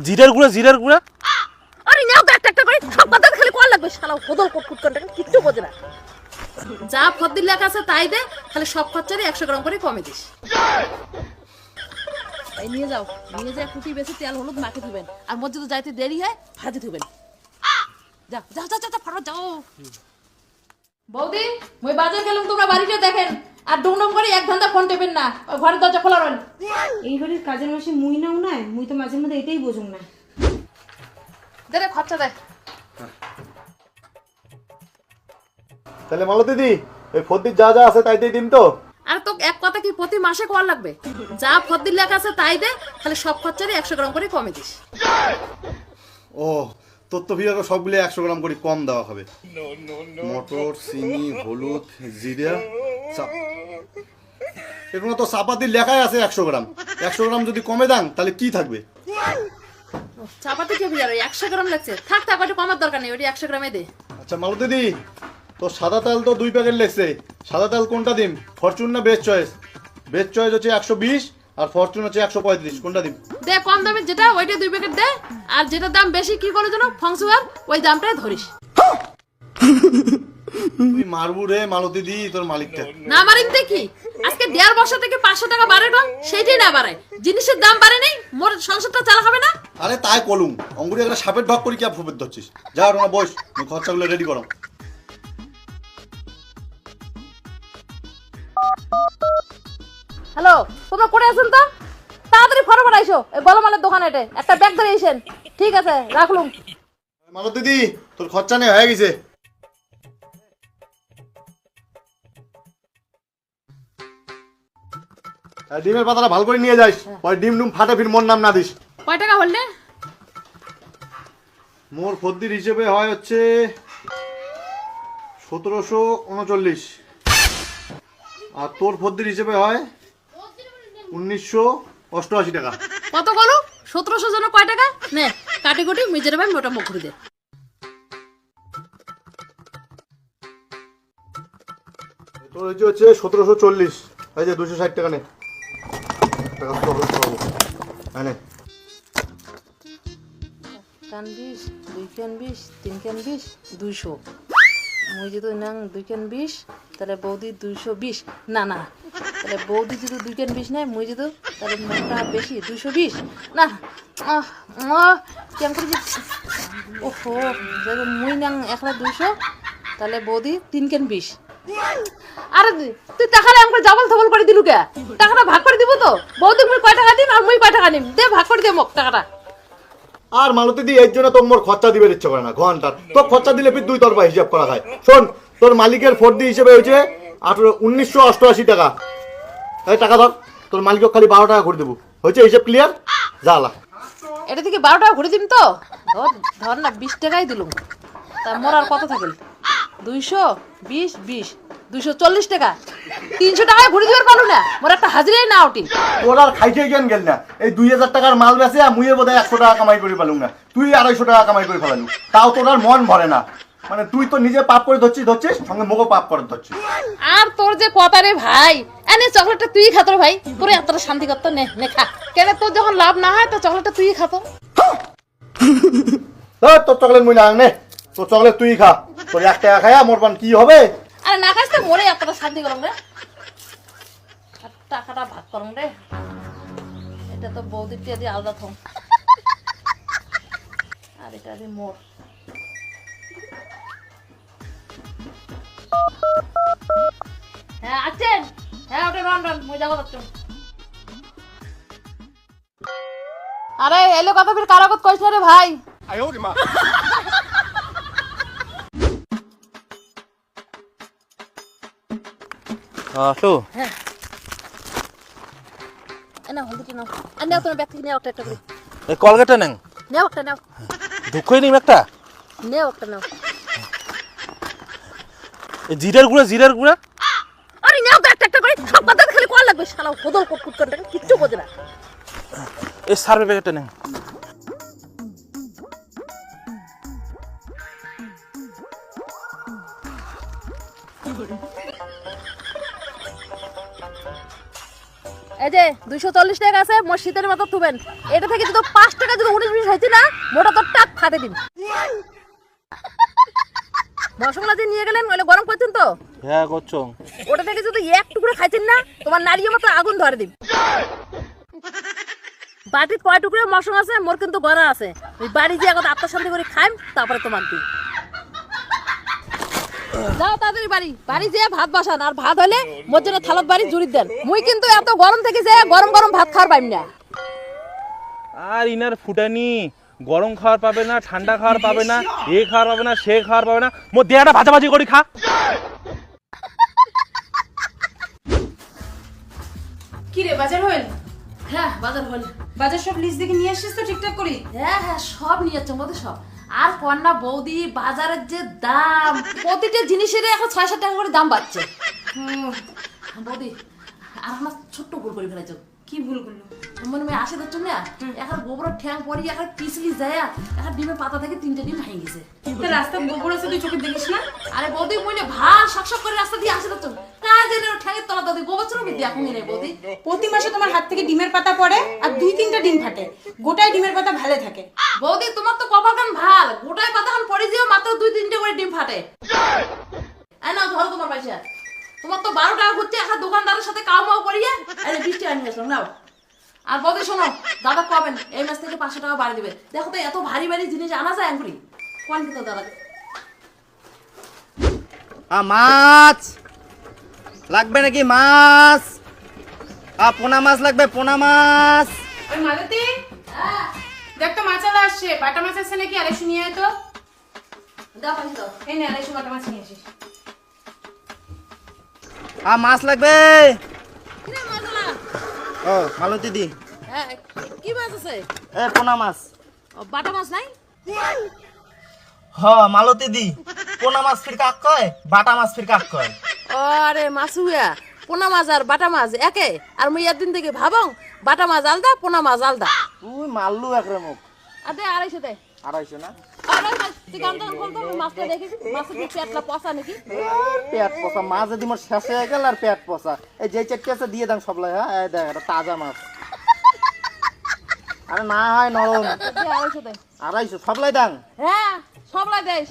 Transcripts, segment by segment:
জিরার গুঁড়া জিরার গুঁড়া আরে নাও তো একটা করে সব কথা খালি কোয়া লাগবে শালা হোদল কুটকুট করে কিচ্ছু বোঝে না যা ফদ্দির লেখা আছে তাই দে খালি সব খরচারই 100 গ্রাম করে কমে দিস এই নিয়ে যাও নিয়ে যা কুটি বেশি তেল হলুদ মাখে দিবেন আর মধ্যে তো যাইতে দেরি হয় ভাজি দিবেন যা যা যা যা ফটো যাও বৌদি মই বাজার গেলাম তোমরা বাড়িতে দেখেন আর ডুমডুম করে এক ঘন্টা ফোন টেপেন না ওই ঘরের দরজা খোলা রইল এই বাড়ির কাজের মাসে মুই নাও নাই মুই তো মাঝে মধ্যে এটাই বুঝুম না দে রে খরচা দে তাহলে মালতী দি এই ফদ্দির যা যা আছে তাইতেই দিন তো আর তো এক কথা কি প্রতি মাসে কোয়া লাগবে যা ফদ্দির লেখা আছে তাই দে খালি সব খরচারই 100 গ্রাম করে কমে দিস ও তোর তো ভিড় সবগুলো 100 গ্রাম করে কম দেওয়া হবে মটর চিনি হলুদ জিরা এগুলো তো চাপাতির লেখাই আছে 100 গ্রাম 100 গ্রাম যদি কমে দেন তাহলে কি থাকবে চাপাতি কে বিয়ার 100 গ্রাম লাগছে থাক থাক ওটা কমার দরকার নেই ওটা 100 গ্রামে দে আচ্ছা মালতী দি তো সাদা তেল তো 2 প্যাকেট লেগছে সাদা তেল কোনটা দিম ফরচুন না বেস্ট চয়েস বেস্ট চয়েস হচ্ছে 120 আর ফরচুন হচ্ছে 135 কোনটা দিম দে কম দামে যেটা ওইটা 2 প্যাকেট দে আর যেটা দাম বেশি কি করে জানো ফংসুয়ার ওই দামটাই ধরিস তুই মারবু রে মালতী দি তোর মালিকটা না মারিন দেখি আজকে 1.5 বছর থেকে 500 টাকা বাড়ে না সেটাই না বাড়ায় জিনিসের দাম বাড়ে নেই মোর সংসারটা চালা হবে না আরে তাই কলুম অঙ্গুরি একটা সাপের ঢক করে কি আর ফুপের ধরছিস যা ওরা বস খরচাগুলো রেডি করো হ্যালো তোমরা করে আছেন তো তাড়াতাড়ি ফটো আইসো এই গলমালের দোকানে এটা একটা ব্যাগ ধরে এসেন ঠিক আছে রাখলুম মালতী দি তোর খরচা নেই হয়ে গেছে ডিমের পাতাটা ভালো করে নিয়ে যাস পরে ডিম ডুম ফাটে ফির মন নাম না দিস কয় টাকা হলে মোর ফদ্দির হিসেবে হয় হচ্ছে 1739 আর তোর ফদ্দির হিসেবে হয় 1988 টাকা কত বলো 1700 জন কয় টাকা নে কাটি কুটি মিজের ভাই মোটা মুখ করে দে তোর হচ্ছে 1740 এই যে 260 টাকা নে টাকা তো হবে নে কান 20 2 কান 20 3 কান 20 200 মুই যদি নাং 2 কান 20 তাহলে বৌদি 220 না না তাহলে বৌদি যদি 2 কান 20 নাই মুই যদি তাহলে মোটা বেশি 220 না কেমন করে ওহো যদি মুই নাং একলা 200 তাহলে বৌদি 3 কান 20 আরে তুই টাকাটা আমাকে ডাবল ডাবল করে দিলু কে টাকাটা ভাগ করে দিব তো বৌদি মুই কয় টাকা দিম আর মুই কয় টাকা নিম দে ভাগ করে দে মোক টাকাটা আর মালতী দি এর জন্য তোর মোর খরচা দিবে ইচ্ছে করে না ঘন্টার তোর খরচা দিলে ফির 2 তরফা হিসাব করা হয় শোন তোর মালিকের ফর্দি হিসেবে হয়েছে 1988 টাকা এই টাকা ধর তোর মালিককে খালি 12 টাকা করে দেবো হয়েছে হিসাব ক্লিয়ার জালা এটা থেকে 12 টাকা ঘুরে দিম তো ধর ধর না 20 টাকাই দিলুম তা মোর আর কত থাকল 220 20 240 টাকা 300 টাকায় ঘুরে দিবার পারলু না মোর একটা হাজিরাই না ওটি তোর আর খাইতে গেন গেল না এই 2000 টাকার মাল বেচে মুইয়ে বোধহয় 100 টাকা কামাই করে পেলুম না তুই 250 টাকা কামাই করে ফেলালু তাও তোর আর মন ভরে না মানে তুই তো নিজে পাপ করে ধরছিস সঙ্গে মোকে পাপ করে ধরছিস আর তোর যে কথা রে ভাই এনে চকলেটটা তুই খাতো রে ভাই তোর এতটা শান্তি করত নে নে খা কেন তোর যখন লাভ না হয় তো চকলেটটা তুই খাতো তোর চকলেট মুই না নে তোর চকলেট তুই খা তোর 1 টাকা খায়া মোর পান কি হবে আরে না খাস তো মোরে এতটা শান্তি করম রে আর টাকাটা ভাগ করম রে এটা তো বৌদির টিয়া দিয়ে আলাদা থম আর এটা দিয়ে মোর হ্যাঁ আছেন হ্যাঁ ওটা রন রন মই যাবো তো আরে এলো কথা ফির কারাগত কইছ না রে ভাই আসো হ্যাঁ এনা হলদি নাও আর নাও তোমার ব্যাগ থেকে নাও একটা করে এই কলগেটটা নেন নাও একটা নাও দুঃখই নিম একটা নাও একটা নাও এই জিরার গুঁড়া আরে নাও তো একটা করে সব কথা খালি কোয়া লাগবে শালা হোদল কুটকুট করে কিচ্ছু বোঝে না এই সার্ভে প্যাকেটটা নেন এই যে 240 টাকা আছে মোর শীতের মতো তুবেন, এটা থেকে যদি 5 টাকা যদি 19-20 হইতি না মোটা তো টাক ফাটে দিন। মশলা যে নিয়ে গেলেন ওইলে গরম করছেন তো, হ্যাঁ করছো। ওটা থেকে যদি এক টুকরো খাইছেন না তোমার নারীর মতো আগুন ধরে দিন। বাটির কয় টুকরো মশলা আছে মোর কিন্তু গড়া আছে, ওই বাড়ি যে এখন আত্মশান্তি করে খাইম তারপরে তোমার দিন। যাও তাড়াতাড়ি বাড়ি বাড়ি যে ভাত বসান, আর ভাত হলে মোর জন্য থালত বাড়ি জুড়ি দেন। মুই কিন্তু এত গরম থেকে যে গরম গরম ভাত খাওয়ার পাইম না। আর ইনার ফুটানি গরম খাওয়ার পাবে না, ঠান্ডা খাওয়ার পাবে না, এ খাওয়ার পাবে না, সে খাওয়ার পাবে না, মোর দেহাটা ভাজাভাজি করে খা। কি রে বাজার হইল? হ্যাঁ বাজার হল। বাজার সব লিস্ট দেখে নিয়ে আসছিস তো ঠিকঠাক করি? হ্যাঁ হ্যাঁ সব নিয়ে যাচ্ছে মধ্যে সব। আর কন্যা বৌদি বাজারের যে দাম, প্রতিটা জিনিসের এখন 6-7 টাকা করে দাম বাড়ছে। বৌদি আর আমার ছোট্ট ভুল করে ফেলেছ। কি ভুল করলো? মনে হয় আসে দেখছো না এখন গোবরের ঠ্যাং পরি এখন পিছলি যায়, এখন ডিমের পাতা থেকে 3টে ডিম ভেঙে গেছে। রাস্তা গোবর আছে তুই চোখে দেখিস না? আরে বৌদি মনে ভাল শক করে রাস্তা দিয়ে আসে দেখছো কাজে ঠ্যাঙের তলা দাদি গোবর চলো বিদ্যা এখন নেই বৌদি। প্রতি মাসে তোমার হাত থেকে ডিমের পাতা পড়ে আর 2-3টা ডিম ফাটে, গোটায় ডিমের পাতা ভালো থাকে। বৌদি তোমার তো কপাল কান ভাল, গোটায় পাতা খান পড়ে যেও মাত্র 2-3টে করে ডিম ফাটে। এই নাও ধরো তোমার পয়সা, তোমার তো 12 টাকা ঘুরতে এখন দোকানদারের সাথে কাউ মাউ করিয়ে আরে 20 টাকা নিয়ে আসলাম নাও। আর বৌদি শোনো দাদা কবেন এই মাস থেকে 500 টাকা বাড়ি দিবে। দেখো তো এত ভারী ভারী জিনিস আনা যায় এমনি কোন কিন্তু দাদা। মাছ লাগবে নাকি? মাছ পোনা মাছ লাগবে, পোনা মাছ। ওই মালতী দেখ তো মাছালা আসছে, বাটা মাছ আছে নাকি? 250 নিয়ে আয় তো। দাও পয়সা দাও। এই নে 250 বাটা মাছ নিয়ে আসিস। মাছ লাগবে। কিরে মাছলা? ও মালতী দি, হ্যাঁ কি মাছ আছে? পোনা মাছ। ও, বাটা মাছ নাই? মালতী দি, পোনা মাছ ফির কাক কয়, বাটা মাছ ফির কাক কয়? আরে মাছুয়া পোনা মাছ আর বাটা মাছ একে? আর মুই একদিন থেকে ভাবং বাটা মাছ আলদা পোনা মাছ আলদা। তুই মারলু একরে মুখ। আর দে 250 দে। 250 না? আরে তুই গান গান বলতো মাছটা দেখেছি, মাছের কি পেটলা পচা নাকি? পেট পচা মাছ যদি মোর শেষ হয়ে গেল আর পেট পচা। এই যে চারটে আছে দিয়ে দাম সবলাই। হ্যাঁ এই দেখ এটা তাজা মাছ। আরে না হয় নরম। দে 250 দে। 250 সবলাই দাম। হ্যাঁ সবলাই দেশ।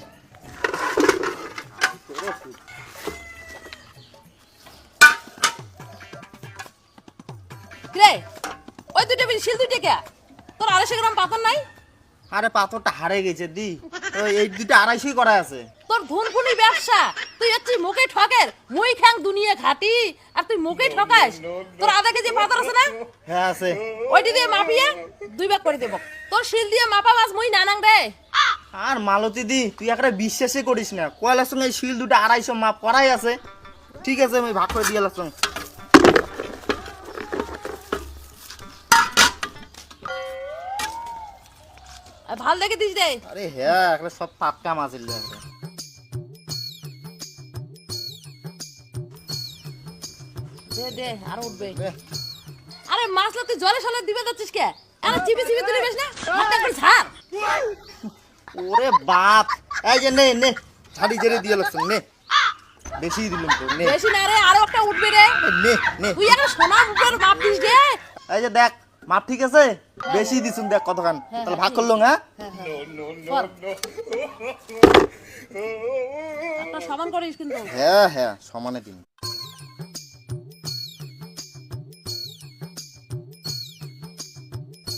রে ওই দুটো শিল দুটো কে তোর 250 গ্রাম পাথর নাই? আরে পাথরটা হারে গেছে দি, এই দুটো 250 করা আছে। তোর ধুনফুনি ব্যবসা, তুই হচ্ছি মুখে ঠকের মুই খ্যাং দুনিয়া ঘাটি আর তুই মুখে ঠকাস। তোর আধা কেজি পাথর আছে না? হ্যাঁ আছে। ওইটি দিয়ে মাপিয়ে 2 ভাগ করে দেব। তোর শিল দিয়ে মাপা মাছ মুই নানাং রে। আর মালতী দি তুই একটা বিশ্বাসই করিস না, কয়লার সঙ্গে এই শিল দুটো 250 মাপ করাই আছে। ঠিক আছে আমি ভাগ করে দিয়ে গেলাম। ভাল দেখে দিস রে। আরে হ্যাঁ একটা সব টাটকা মাছ এলে। দে দে আর উঠবে। আরে মাছলা তুই জলে সলে দিবে যাচ্ছিস কে? আরে চিপি চিপি তুলে বেশ না হাতে করে ছাড়। ওরে বাপ, এই যে নে নে ঝাড়ি ঝেড়ে দিয়ে লাগছ নে, বেশি দিলাম তো নে। বেশি না রে আরো একটা উঠবে রে। নে নে তুই একটা সোনা মুখের মাপ দিস রে। এই যে দেখ মাপ ঠিক আছে, বেশি দিছুন দেখ কতখান। তাহলে ভাগ করলো হ্যাঁ? একটা সমান করিস কিন্তু। হ্যাঁ হ্যাঁ সমানে দিন।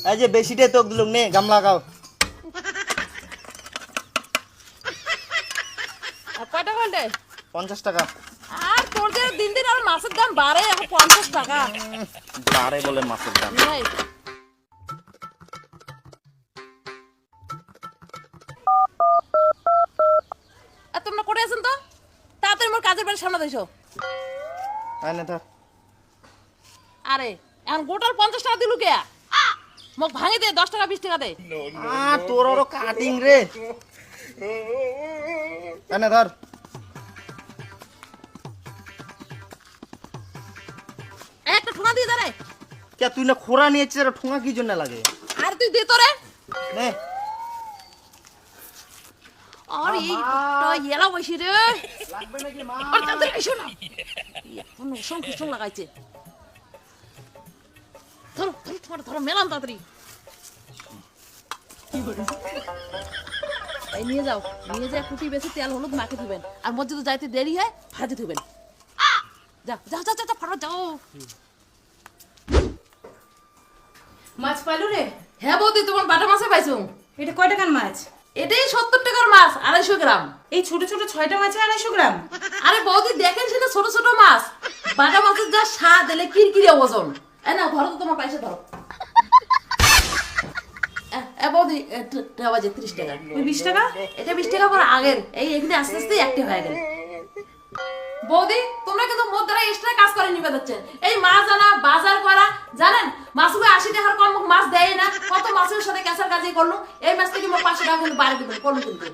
এই যে বেশিটাই তোক দিলাম, নে গামলা লাগাও। আর কয়টা করলে? 50 টাকা। আর তোর যে দিন দিন আর মাছের দাম বাড়ে, এখন 50 টাকা। বারে বলে মাছের দাম। নাই। আর তোমরা করে আছেন তো তাড়াতাড়ি মোর কাজের বাড়ির সামনে দিছো। আয় না ধর। আরে এখন গোটার 50 টাকা দিলু কে? মোক ভাঙে দে 10 টাকা 20 টাকা দে। তোর ওর কাটিং রে। আয় না ধর। একটা ঠোঙা দিয়ে দে রে। কে তুই না খোরা নিয়েছিস, ঠোঙা কি জন্য লাগে? আর তুই দে তো রে। নে আর এই তো এলা বসি রে। লাগবে নাকি মা? আর তাড়াতাড়ি এসো না। এখন ওসম লাগাইছে। তোমার ধরো মেলাম তাড়াতাড়ি। এই নিয়ে যাও, নিয়ে যা খুঁটি বেশি তেল হলুদ মাখে দিবেন, আর মসজিদে যাইতে দেরি হয় ভাজি দিবেন। যাও যাও যাও যাও ফটো যাও। মাছ পাইলো রে? হ্যাঁ বৌদি, তোমার বাটা মাছে পাইছো। এটা কয় টাকার মাছ? এটাই 70 টাকার মাছ, 250 গ্রাম। এই ছোট ছোট 6টা মাছে 250 গ্রাম? আরে বৌদি দেখেন সেটা ছোট ছোট মাছ, বাটা মাছের যা স্বাদ, এলে কিরকিরে ওজন। এই না ধরো তো, তোমার পয়সা ধরো। বৌদি বাজে 30 টাকা। 20 টাকা? এটা 20 টাকা পর আগের, এই এখানে আস্তে আস্তে অ্যাক্টিভ হয়ে গেল। বৌদি তোমরা কিন্তু মোট দ্বারা এক্সট্রা কাজ করে নিবে যাচ্ছেন। এই মাছ আনা বাজার করা, জানেন মাছগুলো 80 টাকার কম মাছ দেয় না। কত মাছের সাথে ক্যাসার কাজই করলো, এই মাছ থেকে 500 টাকা কিন্তু বাড়ি দিবেন করলো কিন্তু।